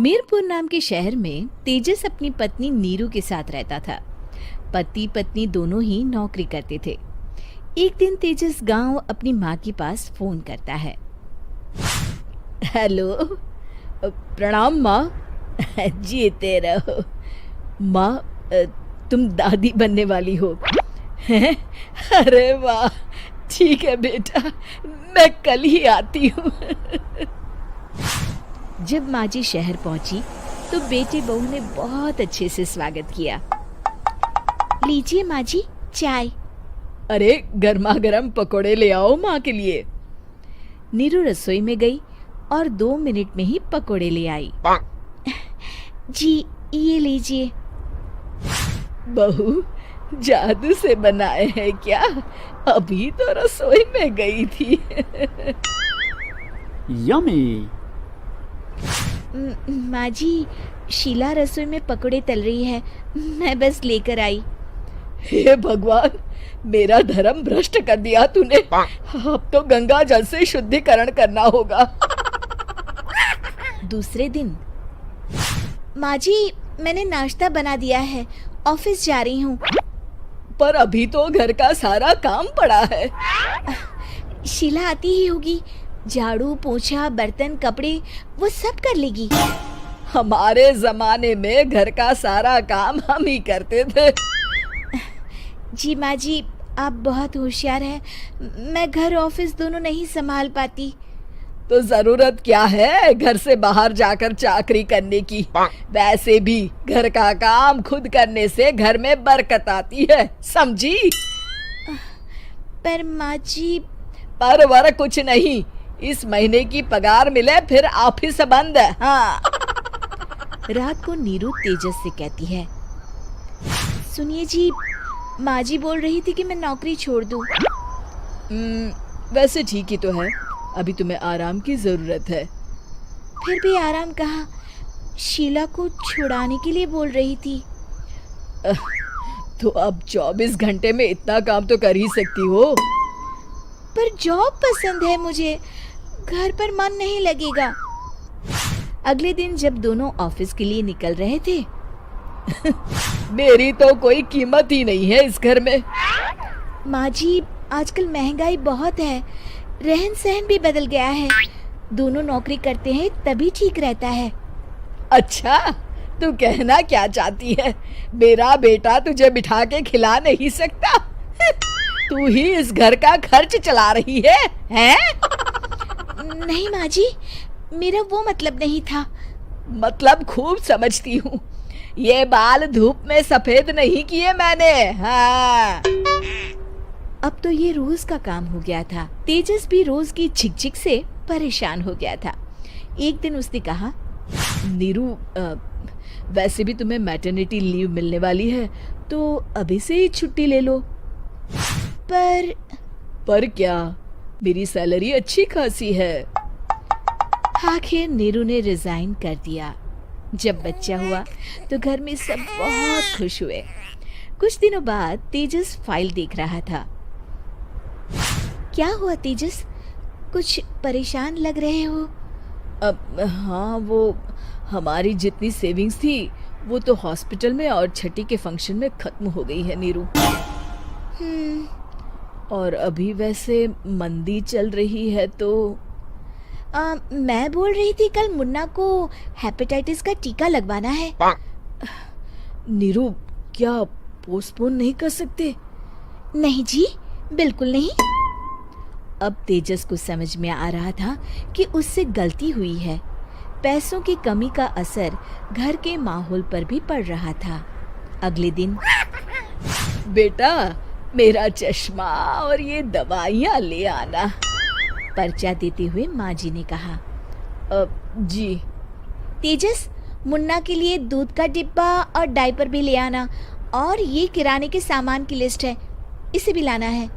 मीरपुर नाम के शहर में तेजस अपनी पत्नी नीरू के साथ रहता था। पति पत्नी दोनों ही नौकरी करते थे। एक दिन तेजस गांव अपनी माँ के पास फोन करता है। हेलो, प्रणाम माँ। जीते रहो माँ, तुम दादी बनने वाली हो। अरे वाह, ठीक है बेटा, मैं कल ही आती हूँ। जब माँ जी शहर पहुंची तो बेटे बहू ने बहुत अच्छे से स्वागत किया। लीजिए माँ जी, चाय। अरे गर्मा गर्म पकोड़े ले आओ माँ के लिए। नीरू रसोई में गई और 2 मिनट में ही पकोड़े ले आई। जी ये लीजिए। बहू जादू से बनाए हैं क्या? अभी तो रसोई में गई थी। यम्मी। माँ जी, शीला रसोई में पकोड़े तल रही है, मैं बस लेकर आई। हे भगवान, मेरा धर्म भ्रष्ट कर दिया तूने। अब तो गंगा जल से शुद्धिकरण करना होगा। दूसरे दिन, माँ जी मैंने नाश्ता बना दिया है, ऑफिस जा रही हूँ। पर अभी तो घर का सारा काम पड़ा है। शीला आती ही होगी, झाड़ू पोछा बर्तन कपड़े वो सब कर लेगी। हमारे जमाने में घर का सारा काम हम ही करते थे। जी माँ जी, आप बहुत होशियार हैं, मैं घर ऑफिस दोनों नहीं संभाल पाती। तो जरूरत क्या है घर से बाहर जाकर चाकरी करने की? वैसे भी घर का काम खुद करने से घर में बरकत आती है, समझी? पर माँ जी। पर वर कुछ नहीं, इस महीने की पगार मिले फिर ऑफिस बंद है। हाँ। रात को नीरू तेजस से कहती है, सुनिए जी, माँ जी बोल रही थी कि मैं नौकरी छोड़ दूं। वैसे ठीक ही तो है, अभी तुम्हें आराम की जरूरत है। फिर भी आराम कहाँ, शीला को छुड़ाने के लिए बोल रही थी। तो अब 24 घंटे में इतना काम तो कर ही सकती हो। पर जॉब पसंद है मुझे, घर पर मन नहीं लगेगा। अगले दिन जब दोनों ऑफिस के लिए निकल रहे थे, मेरी तो कोई कीमत ही नहीं है इस घर में। माँ जी, आजकल महंगाई बहुत है, रहन सहन भी बदल गया है, दोनों नौकरी करते हैं तभी ठीक रहता है। अच्छा, तू कहना क्या चाहती है? मेरा बेटा तुझे बिठा के खिला नहीं सकता? तू ही इस घर का खर्च चला रही है, हैं? नहीं माँ जी, मेरा वो मतलब नहीं था। मतलब खूब समझती हूँ, ये बाल धूप में सफेद नहीं किए मैंने। हाँ। अब तो ये रोज का काम हो गया था। तेजस भी रोज की झिकझिक से परेशान हो गया था। एक दिन उसने कहा, नीरू, वैसे भी तुम्हें मैटरनिटी लीव मिलने वाली है, तो अभी से ही छुट्टी ले लो। पर क्या, मेरी सैलरी अच्छी खासी है। आखिर नीरू ने रिजाइन कर दिया। जब बच्चा हुआ तो घर में सब बहुत खुश हुए। कुछ दिनों बाद तेजस फाइल देख रहा था। क्या हुआ तेजस, कुछ परेशान लग रहे हो? हाँ, वो हमारी जितनी सेविंग्स थी वो तो हॉस्पिटल में और छठी के फंक्शन में खत्म हो गई है नीरू। और अभी वैसे मंदी चल रही है तो मैं बोल रही थी कल मुन्ना को हेपेटाइटिस का टीका लगवाना है। नीरू, क्या पोस्टपोन नहीं कर सकते? नहीं जी, बिल्कुल नहीं। अब तेजस को समझ में आ रहा था कि उससे गलती हुई है। पैसों की कमी का असर घर के माहौल पर भी पड़ रहा था। अगले दिन, बेटा मेरा चश्मा और ये दवाइयाँ ले आना, पर्चा देते हुए माँ जी ने कहा। जी। तेजस, मुन्ना के लिए दूध का डिब्बा और डायपर भी ले आना, और ये किराने के सामान की लिस्ट है, इसे भी लाना है।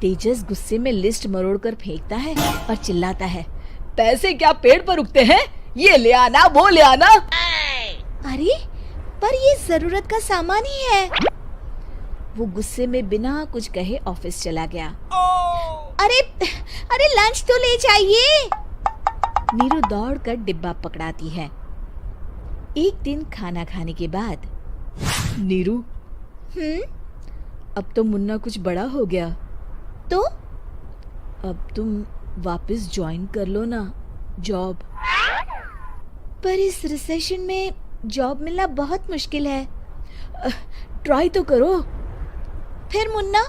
तेजस गुस्से में लिस्ट मरोड़कर फेंकता है और चिल्लाता है, पैसे क्या पेड़ पर उगते हैं? ये ले आना, वो ले आना। अरे पर ये जरूरत का सामान ही है। वो गुस्से में बिना कुछ कहे ऑफिस चला गया। अरे लंच तो ले जाइए। नीरू दौड़कर डिब्बा पकड़ाती है। एक दिन खाना खाने के बाद, नीरू, अब तो मुन्ना कुछ बड़ा हो गया, तो अब तुम वापस ज्वाइन कर लो ना जॉब। पर इस रिसेशन में जॉब मिलना बहुत मुश्किल है। ट्राई तो करो। फिर मुन्ना,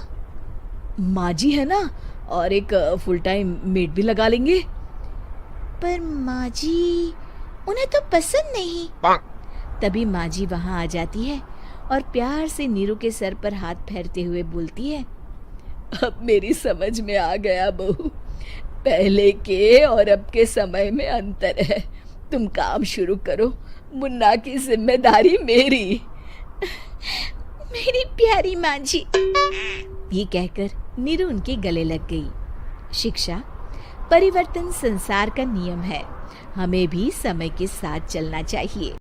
माँ जी है ना, और एक फुल टाइम मेड भी लगा लेंगे। पर माँ जी, उन्हें तो पसंद नहीं। तभी माँ जी वहाँ आ जाती है और प्यार से नीरू के सर पर हाथ फेरते हुए बोलती है, अब मेरी समझ में आ गया बहू, पहले के और अब के समय में अंतर है। तुम काम शुरू करो, मुन्ना की जिम्मेदारी मेरी। मेरी प्यारी माँ जी, ये कहकर नीरू उनके गले लग गई। शिक्षा, परिवर्तन संसार का नियम है, हमें भी समय के साथ चलना चाहिए।